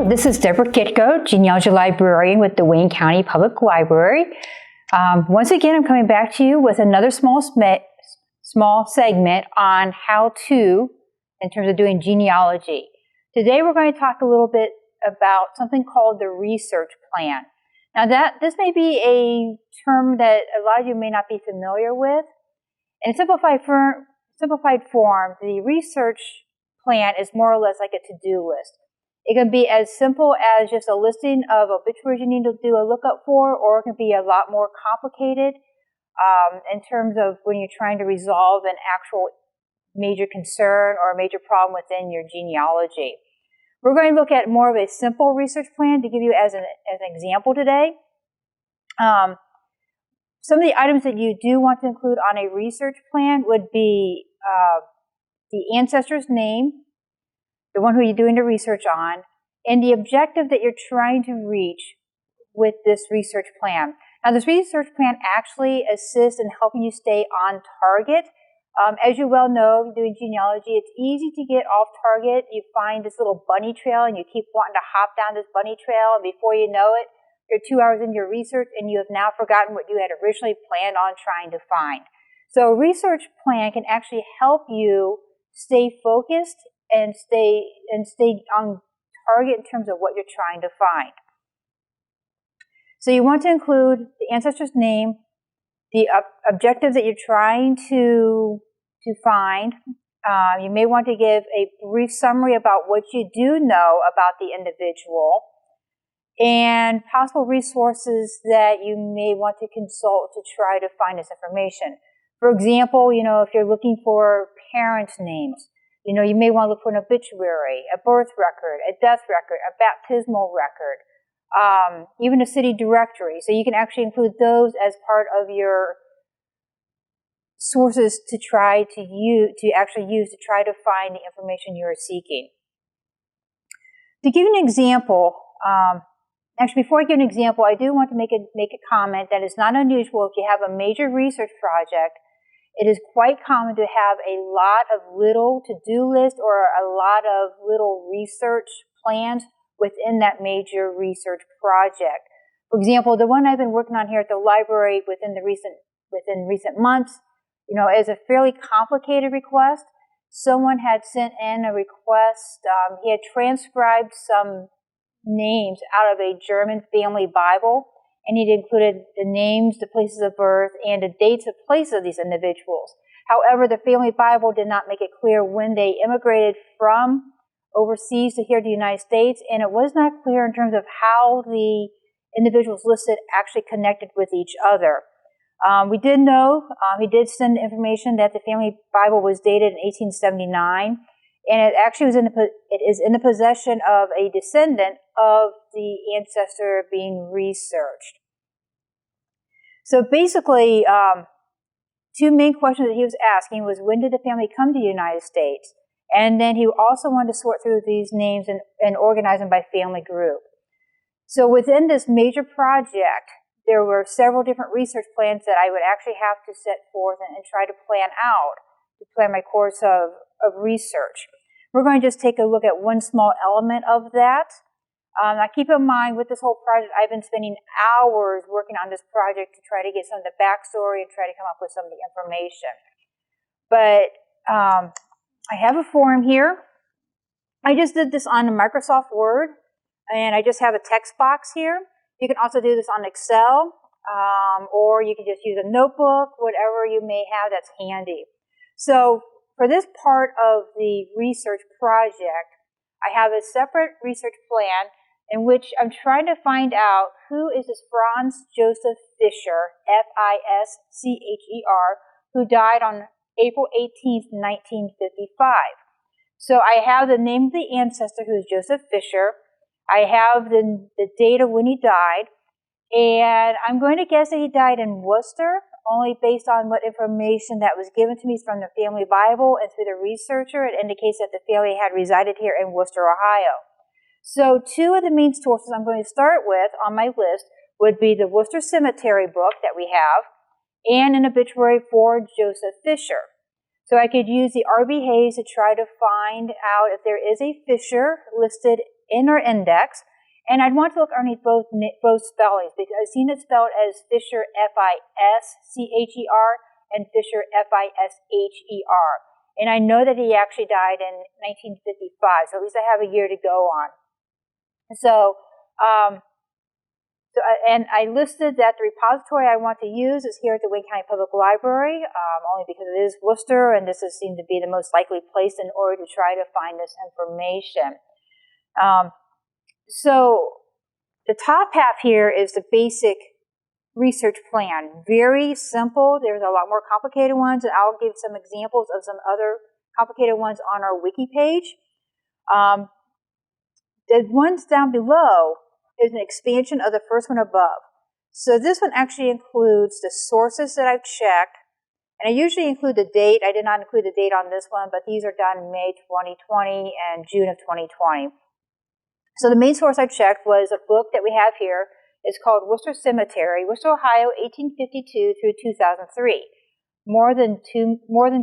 This is Deborah Gitko, genealogy librarian with the Wayne County Public Library. Once again, I'm coming back to you with another small segment on how to, in terms of doing genealogy. Today, we're going to talk a little bit about something called the research plan. Now, this may be a term that a lot of you may not be familiar with. In simplified form, the research plan is more or less like a to-do list. It can be as simple as just a listing of obituaries you need to do a lookup for, or it can be a lot more complicated in terms of when you're trying to resolve an actual major concern or a major problem within your genealogy. We're going to look at more of a simple research plan to give you as an example today. Some of the items that you do want to include on a research plan would be the ancestor's name, the one who you're doing the research on, and the objective that you're trying to reach with this research plan. Now, this research plan actually assists in helping you stay on target. As you well know, doing genealogy, it's easy to get off target. You find this little bunny trail and you keep wanting to hop down this bunny trail, and before you know it, you're 2 hours into your research and you have now forgotten what you had originally planned on trying to find. So a research plan can actually help you stay focused and stay on target in terms of what you're trying to find. So you want to include the ancestor's name, the objective that you're trying to find. You may want to give a brief summary about what you do know about the individual, and possible resources that you may want to consult to try to find this information. For example, if you're looking for parents' names, you may want to look for an obituary, a birth record, a death record, a baptismal record, even a city directory. So you can actually include those as part of your sources to try to use to try to find the information you're seeking. To give you an example, actually before I give an example, I do want to make a comment that is not unusual if you have a major research project. It is quite common to have a lot of little to-do lists or a lot of little research plans within that major research project. For example, the one I've been working on here at the library within recent months, is a fairly complicated request. Someone had sent in a request. He had transcribed some names out of a German family Bible, and he'd included the names, the places of birth, and the dates of place of these individuals. However, the family Bible did not make it clear when they immigrated from overseas to here to the United States, and it was not clear in terms of how the individuals listed actually connected with each other. We did know, he did send information that the family Bible was dated in 1879, and it actually is in the possession of a descendant of the ancestor being researched. So basically, two main questions that he was asking was, when did the family come to the United States? And then he also wanted to sort through these names and organize them by family group. So within this major project, there were several different research plans that I would actually have to set forth and try to plan out, to plan my course of research. We're going to just take a look at one small element of that. Now keep in mind, with this whole project, I've been spending hours working on this project to try to get some of the backstory and try to come up with some of the information. But I have a form here. I just did this on Microsoft Word, and I just have a text box here. You can also do this on Excel, or you can just use a notebook, whatever you may have that's handy. So for this part of the research project, I have a separate research plan in which I'm trying to find out who is this Franz Joseph Fischer, F-I-S-C-H-E-R, who died on April 18th, 1955. So I have the name of the ancestor, who is Joseph Fischer. I have the date of when he died, and I'm going to guess that he died in Worcester, only based on what information that was given to me from the family Bible and through the researcher. It indicates that the family had resided here in Worcester, Ohio. So two of the main sources I'm going to start with on my list would be the Worcester Cemetery book that we have and an obituary for Joseph Fischer. So I could use the R.B. Hayes to try to find out if there is a Fischer listed in our index, and I'd want to look underneath both spellings, because I've seen it spelled as Fisher, Fischer, and Fisher, Fisher. And I know that he actually died in 1955, so at least I have a year to go on. And I listed that the repository I want to use is here at the Wayne County Public Library, only because it is Worcester, and this seemed to be the most likely place in order to try to find this information. So the top half here is the basic research plan. Very simple. There's a lot more complicated ones, and I'll give some examples of some other complicated ones on our wiki page. The ones down below is an expansion of the first one above. So this one actually includes the sources that I've checked, and I usually include the date. I did not include the date on this one, but these are done May 2020 and June of 2020. So the main source I checked was a book that we have here. It's called Worcester Cemetery, Worcester, Ohio, 1852 through 2003. More than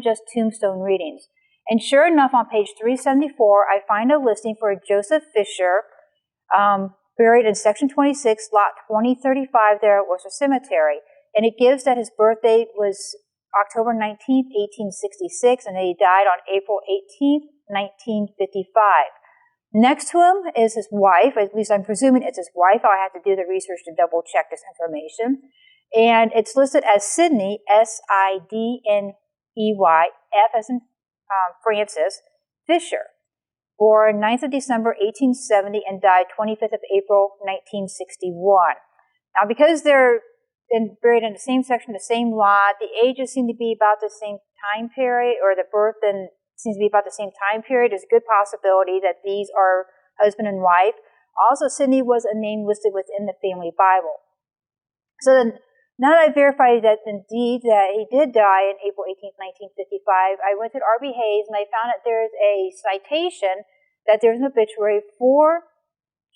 just tombstone readings. And sure enough, on page 374, I find a listing for Joseph Fisher, buried in section 26, lot 2035 there at Worcester Cemetery. And it gives that his birthday was October 19th, 1866, and that he died on April 18th, 1955. Next to him is his wife, at least I'm presuming it's his wife. I'll have to do the research to double check this information. And it's listed as Sidney, Sidney, F as in Francis, Fisher, born 9th of December, 1870, and died 25th of April, 1961. Now, because they're buried in the same section, the same lot, the ages seem to be about the same time period, or the birth and seems to be about the same time period. There's a good possibility that these are husband and wife. Also, Sidney was a name listed within the family Bible. So then, now that I verified that indeed that he did die in April 18th, 1955, I went to R.B. Hayes and I found that there's a citation that there's an obituary for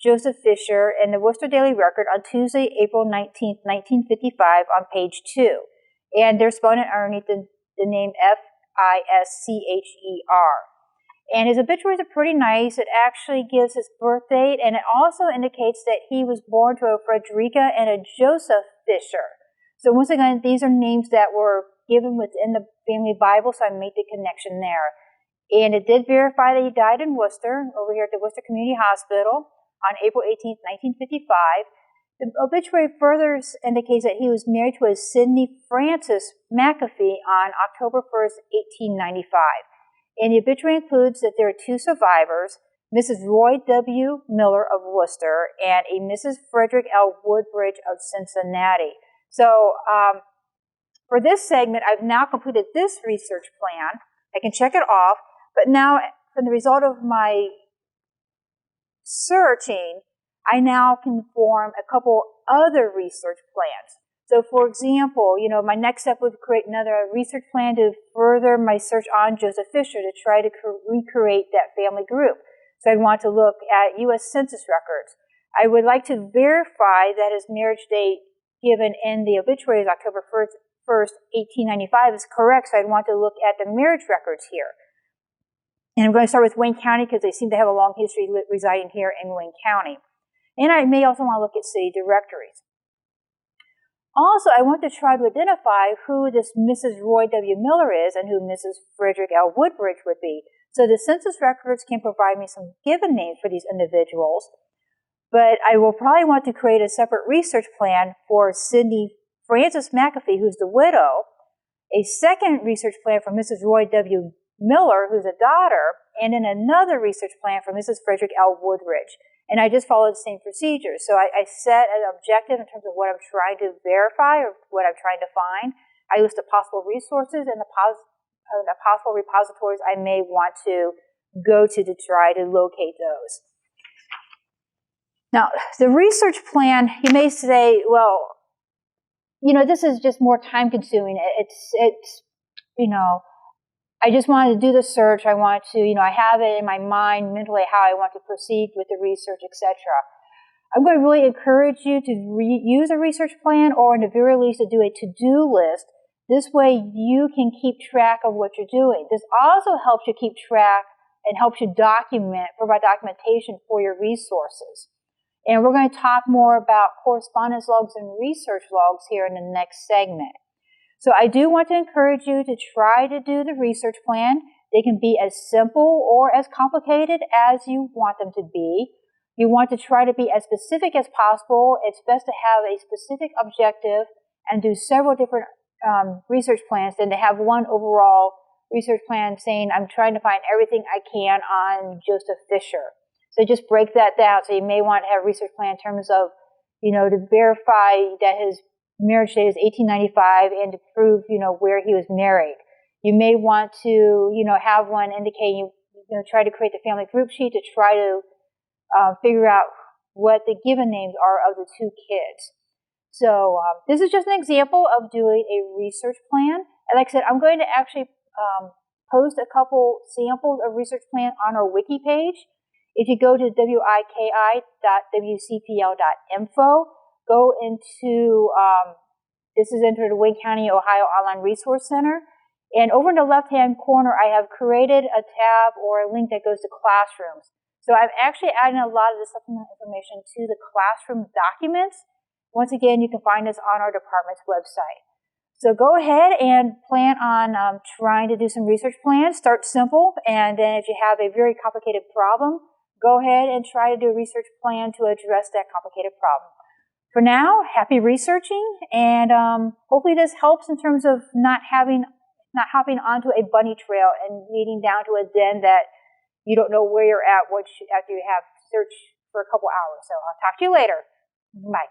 Joseph Fisher in the Worcester Daily Record on Tuesday, April 19th, 1955 on page 2. And they're spelling it underneath the name Fischer. And his obituaries are pretty nice. It actually gives his birth date, and it also indicates that he was born to a Frederica and a Joseph Fisher. So once again, these are names that were given within the family Bible, so I made the connection there. And it did verify that he died in Worcester, over here at the Worcester Community Hospital, on April 18th, 1955. The obituary further indicates that he was married to a Sidney Francis McAfee on October 1st, 1895. And the obituary includes that there are two survivors, Mrs. Roy W. Miller of Worcester and a Mrs. Frederick L. Woodbridge of Cincinnati. So for this segment, I've now completed this research plan. I can check it off, but now from the result of my searching, I now can form a couple other research plans. So for example, my next step would create another research plan to further my search on Joseph Fisher to try to recreate that family group. So I'd want to look at U.S. Census Records. I would like to verify that his marriage date given in the obituary is October 1st, 1895 is correct, so I'd want to look at the marriage records here. And I'm going to start with Wayne County because they seem to have a long history residing here in Wayne County. And I may also want to look at city directories. Also, I want to try to identify who this Mrs. Roy W. Miller is and who Mrs. Frederick L. Woodbridge would be. So the census records can provide me some given names for these individuals, but I will probably want to create a separate research plan for Sidney Francis McAfee, who's the widow, a second research plan for Mrs. Roy W. Miller, who's a daughter, and then another research plan for Mrs. Frederick L. Woodbridge. And I just followed the same procedure. So I set an objective in terms of what I'm trying to verify or what I'm trying to find. I list the possible resources and the possible repositories I may want to go to try to locate those. Now, the research plan, you may say, well, this is just more time consuming. It's I just wanted to do the search. I want to, I have it in my mind mentally how I want to proceed with the research, etc. I'm going to really encourage you to use a research plan, or in the very least to do a to-do list. This way you can keep track of what you're doing. This also helps you keep track and helps you provide documentation for your resources. And we're going to talk more about correspondence logs and research logs here in the next segment. So I do want to encourage you to try to do the research plan. They can be as simple or as complicated as you want them to be. You want to try to be as specific as possible. It's best to have a specific objective and do several different research plans than to have one overall research plan saying, I'm trying to find everything I can on Joseph Fisher. So just break that down. So you may want to have a research plan in terms of, to verify that his marriage date is 1895 and to prove, where he was married. You may want to, have one indicating, try to create the family group sheet to try to figure out what the given names are of the two kids. So this is just an example of doing a research plan. And like I said, I'm going to actually post a couple samples of research plan on our wiki page. If you go to wiki.wcpl.info, go into, this is into the Wayne County, Ohio Online Resource Center. And over in the left-hand corner, I have created a tab or a link that goes to classrooms. So I've actually added a lot of the supplemental information to the classroom documents. Once again, you can find this on our department's website. So go ahead and plan on trying to do some research plans. Start simple, and then if you have a very complicated problem, go ahead and try to do a research plan to address that complicated problem. For now, happy researching, and hopefully this helps in terms of not hopping onto a bunny trail and leading down to a den that you don't know where you're at after you have searched for a couple hours. So I'll talk to you later. Bye.